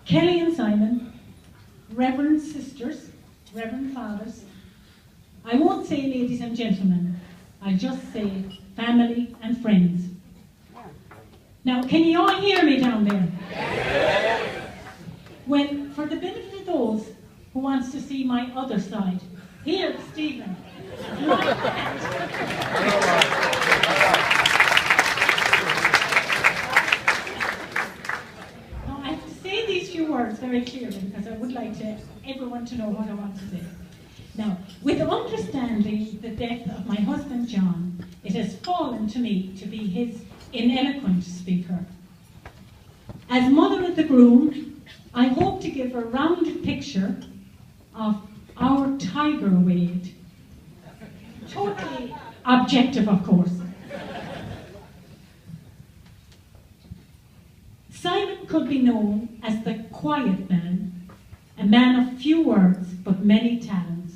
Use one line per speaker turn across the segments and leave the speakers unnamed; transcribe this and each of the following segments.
Kelly and Simon, Reverend sisters, Reverend fathers, I won't say ladies and gentlemen, I'll just say family and friends. Now, can you all hear me down there? Well, for the benefit of those who wants to see my other side, here, Stephen. Now, I have to say these few words very clearly because I would like everyone to know what I want to say. Now, with understanding the death of my husband John, it has fallen to me to be his ineloquent speaker. As mother of the groom, I hope to give a rounded picture of our tiger Wade. Totally objective, of course. Simon could be known as the quiet man, a man of few words but many talents.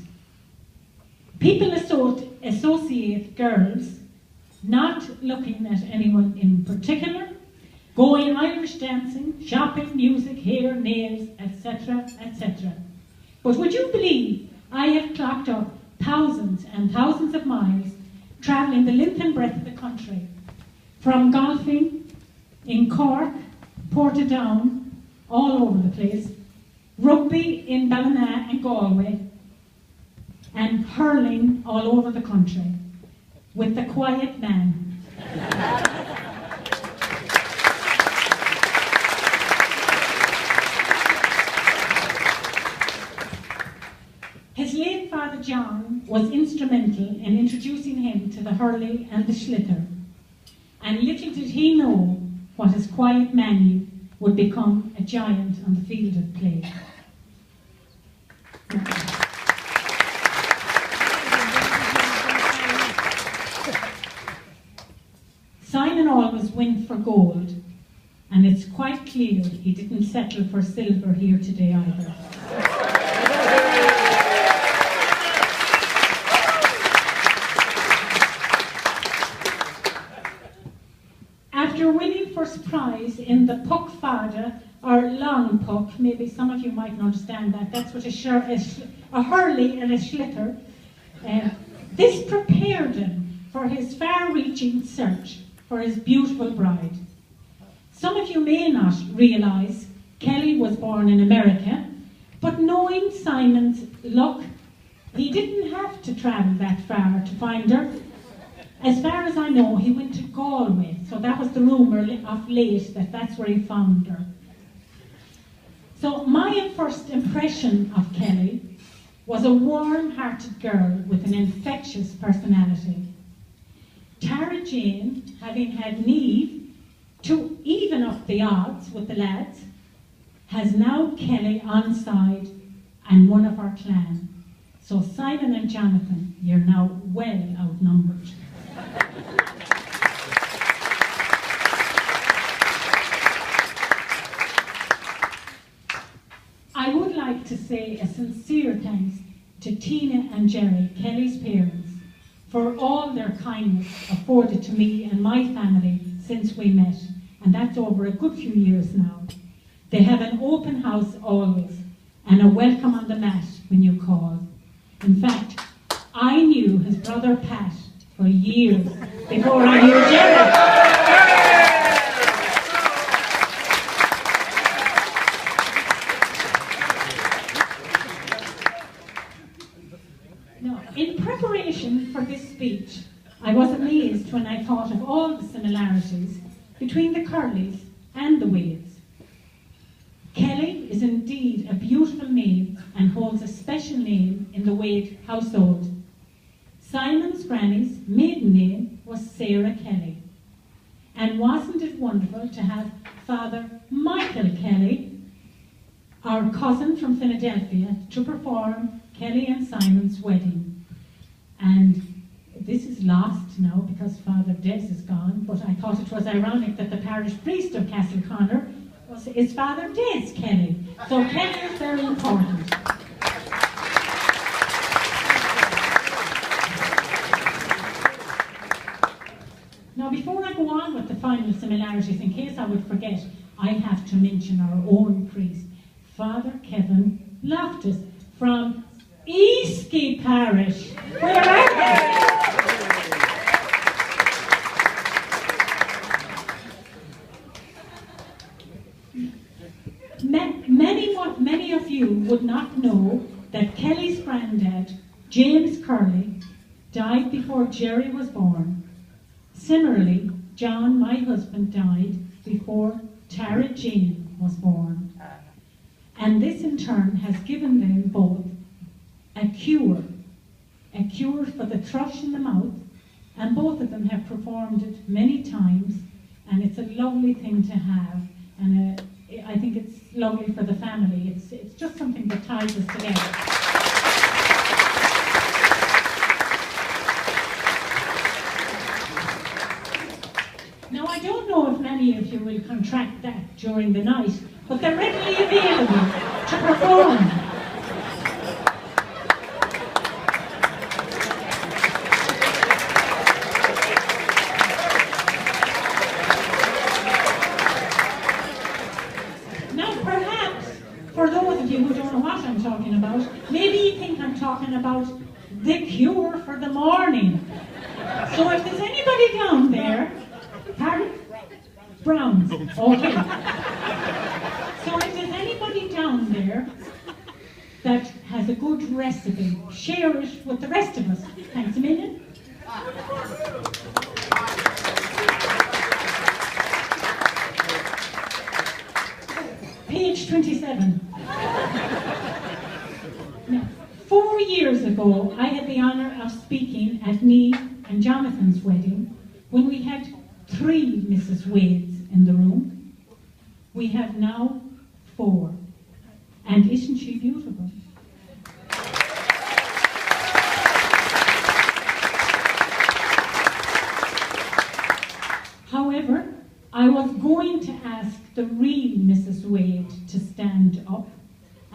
People associate girls not looking at anyone in particular, going Irish dancing, shopping, music, hair, nails, etc., etc. But would you believe I have clocked up thousands and thousands of miles travelling the length and breadth of the country, from golfing in Cork, Portadown, all over the place, rugby in Ballina and Galway, and hurling all over the country with the quiet man. His late father John was instrumental in introducing him to the hurley and the schlitter, and little did he know what his quiet Manny would become a giant on the field of play. Simon always went for gold, and it's quite clear he didn't settle for silver here today either. After winning first prize in the puck fada, or long puck, maybe some of you mightn't understand that, that's what a hurley and a schlitter, this prepared him for his far-reaching search for his beautiful bride. Some of you may not realise Kelly was born in America, but knowing Simon's luck, he didn't have to travel that far to find her. As far as I know, he went to Galway, so that was the rumour of late that that's where he found her. So my first impression of Kelly was a warm-hearted girl with an infectious personality. Tara Jane, having had Niamh to even up the odds with the lads, has now Kelly on side and one of our clan. So Simon and Jonathan, you're now well outnumbered. I would like to say a sincere thanks to Tina and Jerry, Kelly's parents, for all their kindness afforded to me and my family since we met, and that's over a good few years now. They have an open house always, and a welcome on the mat when you call. In fact, I knew his brother Pat for years before I knew Jerry. In preparation for this speech, I was amazed when I thought of all the similarities between the Curleys and the Wades. Kelly is indeed a beautiful name and holds a special name in the Wade household. Simon's granny's maiden name was Sarah Kelly. And wasn't it wonderful to have Father Michael Kelly, our cousin from Philadelphia, to perform Kelly and Simon's wedding. And this is lost now because Father Des is gone, but I thought it was ironic that the parish priest of Castleconnor is Father Des Kelly. So Kelly is very important. Now before I go on with the final similarities, in case I would forget, I have to mention our own priest. Father Kevin Loftus from Eastkey Parish. Where are they? Many of you would not know that Kelly's granddad, James Curley, died before Jerry was born. Similarly, John, my husband, died before Tara Jean was born. And this in turn has given them both a cure for the thrush in the mouth, and both of them have performed it many times, and it's a lovely thing to have, and I think it's lovely for the family. It's just something that ties us together. Now, I don't know if many of you will contract that during the night, but they're readily available to perform. For those of you who don't know what I'm talking about, maybe you think I'm talking about the cure for the morning. So if there's anybody down there, pardon? Browns, okay. So if there's anybody down there that has a good recipe, share it with the rest of us. Thanks a million. Page 27. Now, 4 years ago, I had the honour of speaking at me and Jonathan's wedding when we had 3 Mrs. Wades in the room. We have now 4. And isn't she beautiful? However, I was going to ask the real Mrs. Wade to stand up,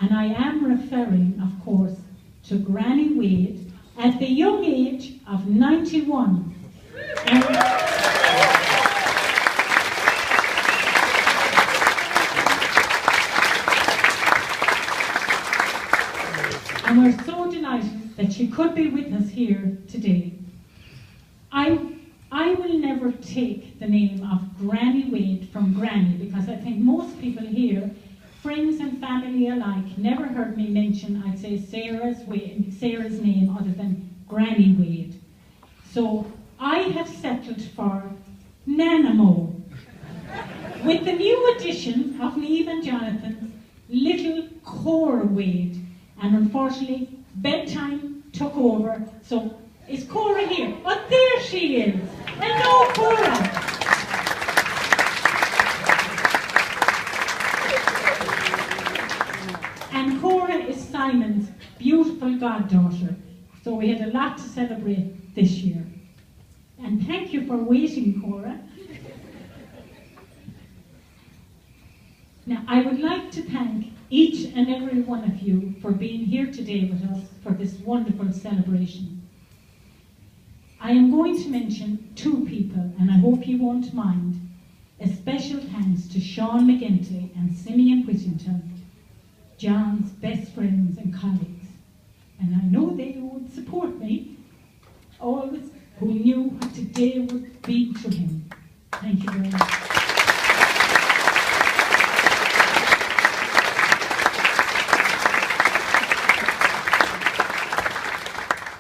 and I am referring, of course, to Granny Wade at the young age of 91. And we're so delighted that she could be with us here today. I will never take the name of Granny Wade from Granny, because I think most people here, friends and family alike, never heard me mention, I'd say, Sarah's name other than Granny Wade. So I have settled for Nanamo, with the new addition of Niamh and Jonathan's little Cora Wade. And unfortunately, bedtime took over, so is Cora here? Oh, there she is! Hello, Cora! And Cora is Simon's beautiful goddaughter, so we had a lot to celebrate this year. And thank you for waiting, Cora. Now, I would like to thank each and every one of you for being here today with us for this wonderful celebration. I am going to mention 2 people, and I hope you won't mind. A special thanks to Sean McGinty and Simeon Whittington, John's best friends and colleagues. And I know they would support me, always, who knew what today would be to him. Thank you very much.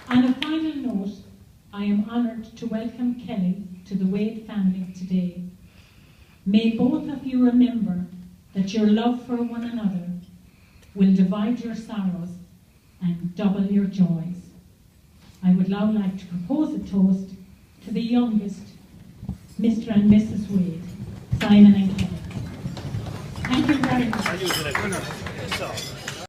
On a final note, I am honoured to welcome Kelly to the Wade family today. May both of you remember that your love for one another will divide your sorrows and double your joys. I would now like to propose a toast to the youngest, Mr. and Mrs. Wade, Simon and Kelly. Thank you very much.